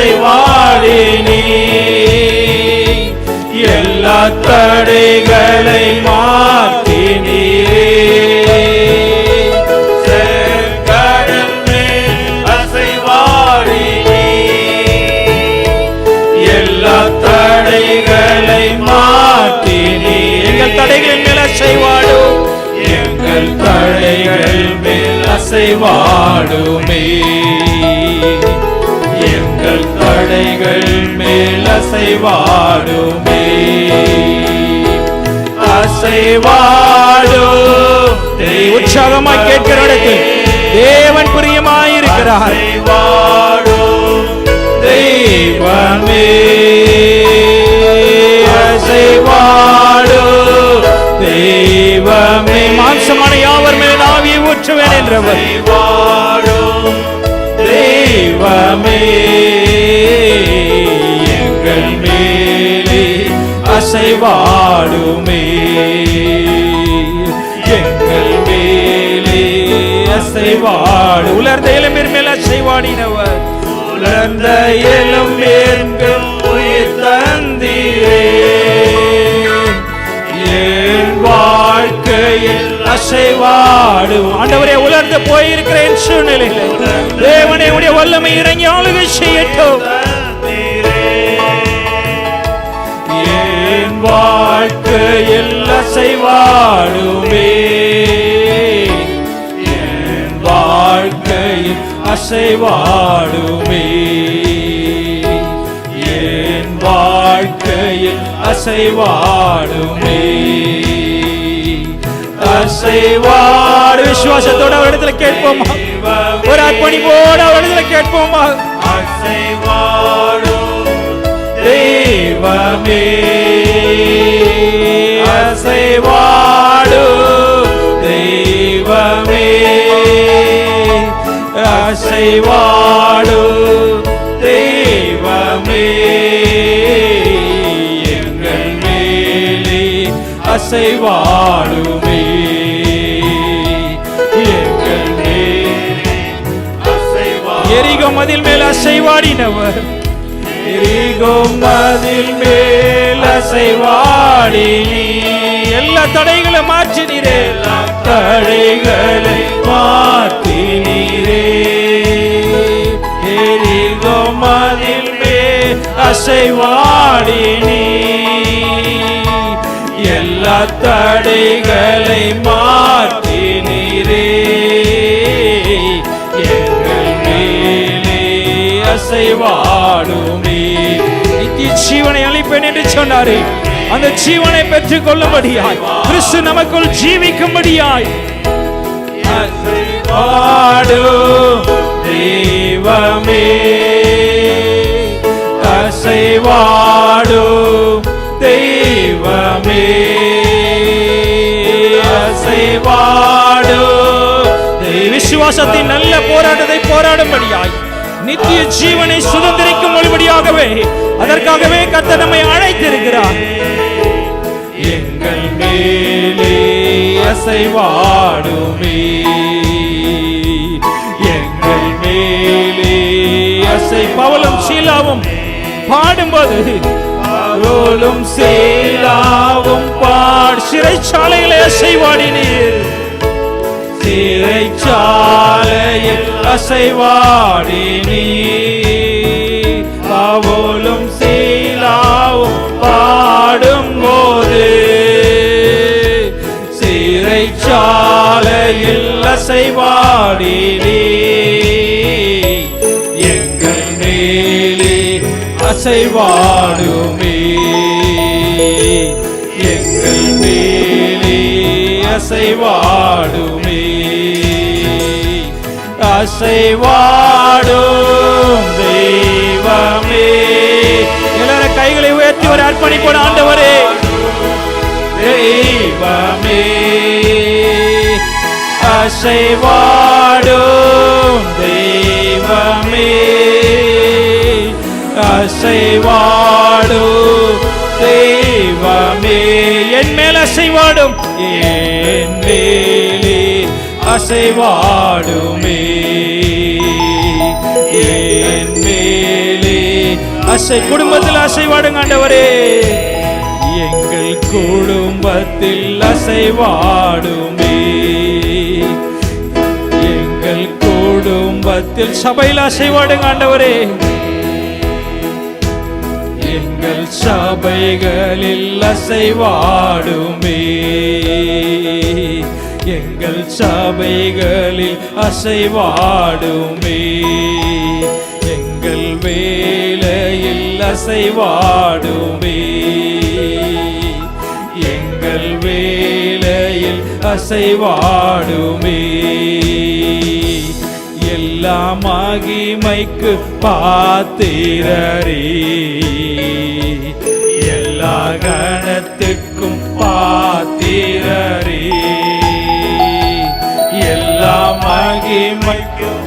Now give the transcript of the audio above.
அசைவாடினே எல்லா தடைகளை மாற்றினீரே கடல் மேல் அசைவாடினே எல்லா தடைகளை மாற்றினீர் எங்கள் தடைகளின் மேல் அசைவாடும் எங்கள் தடைகள் மேல் அசைவாடுமே எங்கள் தடைகள் மேல் அசைவாடுமே அசைவாடும் உற்சாகமாய் கேட்கிற இடத்தில் தேவன் பிரியமாயிருக்கிறார் அசைவாடும் தெய்வமே அசைவாடும் தெய்வமே மாம்சமான யாவர் மேல் ஆவியை ஊற்றுவேன் என்றவர் அசைவாடும் தெய்வமே எங்கள் மேலே அசைவாடுமே எங்கள் மேலே அசைவாடு உலர்ந்த எலும்பின் மேல் அசைவாடினவர் உலர்ந்த எலும்பின் உயிர் தந்தீரே என் வாழ்க்கையில் அசைவாடும் ஆண்டவரே உலர்ந்து போயிருக்கிற என் சூழ்நிலையில் தேவனே உடைய வல்லமை இறங்கி ஆளுகை செய்யட்டும் என் வாழ்க்கையில் அசைவாடுமே என் வாழ்க்கையில் அசைவாடுமே என் வாழ்க்கையில் அசைவாடுமே அசைவாடு விசுவாசத்தோடு அவரிடத்துல கேட்போமா ஒரு அர்ப்பணிப்போடு அவரிடத்துல கேட்போமா அசைவாடும் தெய்வமே அசைவாடும் தெய்வமே அசைவாடும் தெய்வமே எங்கள் மேலே அசைவாடுமே எங்கள் மேலே அசைவாடு எரிகோ மதில் மேல் அசைவாடினவர் எரிகோ மதில் மேல் அசைவாடினீ எல்லா தடைகளை மாற்றினீரே எல்லா தடைகளை மாற்றினீரே எரிகோ மதில் மேல் அசைவாடினீ எல்லா தடைகளை மாற்றினீரே எங்கள் மேலே அசைவாடுமே நித்திய ஜீவனை அளிப்பேன் என்று சொன்னாரே அந்த ஜீவனை பெற்றுக் கொள்ளும்படியாய் கிறிஸ்து நமக்குள் ஜீவிக்கும்படியாய் அசைவாடும் தெய்வமே அசைவாடும் தெய்வமே அசைவாடும் விசுவாசத்தின் நல்ல போராட்டத்தை போராடும்படியாய் நித்திய ஜீவனை சுதந்திரிக்கும் ஒளிபடியாகவே அதற்காகவே கர்த்தர் நம்மை அழைத்திருக்கிறார் எங்கள் மேலே அசைவாடுமே எங்கள் மேலே அசை பவுலும் சீலாவும் பாடும்போது பவுலும் சீலாவும் சிறைச்சாலையிலே அசைவாடினீர் சிறைச்சாலையில் அசைவாடினீர் பவுலும் சீலாவும் பாடும்போது சிறைச்சாலையில் அசைவாடினீர் எங்கள் மேலே அசைவாடுமே எங்கள் மேலே அசைவாடுமே அசைவாடும் தெய்வமே எல்லாரும் கைகளை உயர்த்தி ஒரு அர்ப்பணிப்போடு ஆண்டவரே தெய்வமே அசைவாடும் தெய்வமே அசைவாடும் தெய்வமே என் மேல் அசைவாடும் என் மேலே அசைவாடுமே என் மேலே குடும்பத்தில் அசைவாடுங்க ஆண்டவரே. எங்கள் குடும்பத்தில் அசைவாடுமே, எங்கள் குடும்பத்தில் சபையில் அசைவாடுங்க ஆண்டவரே. எங்கள் சபைகளில் அசைவாடுமே, எங்கள் சபைகளில் அசைவாடுமே. எங்கள் வேலையில் அசைவாடுமே, எங்கள் வேலையில் அசைவாடுமே. எல்லா மகிமைக்கு பாத்திரரே, எல்லா கணத்துக்கும் பாத்திரரே, எல்லா மகிமைக்கும்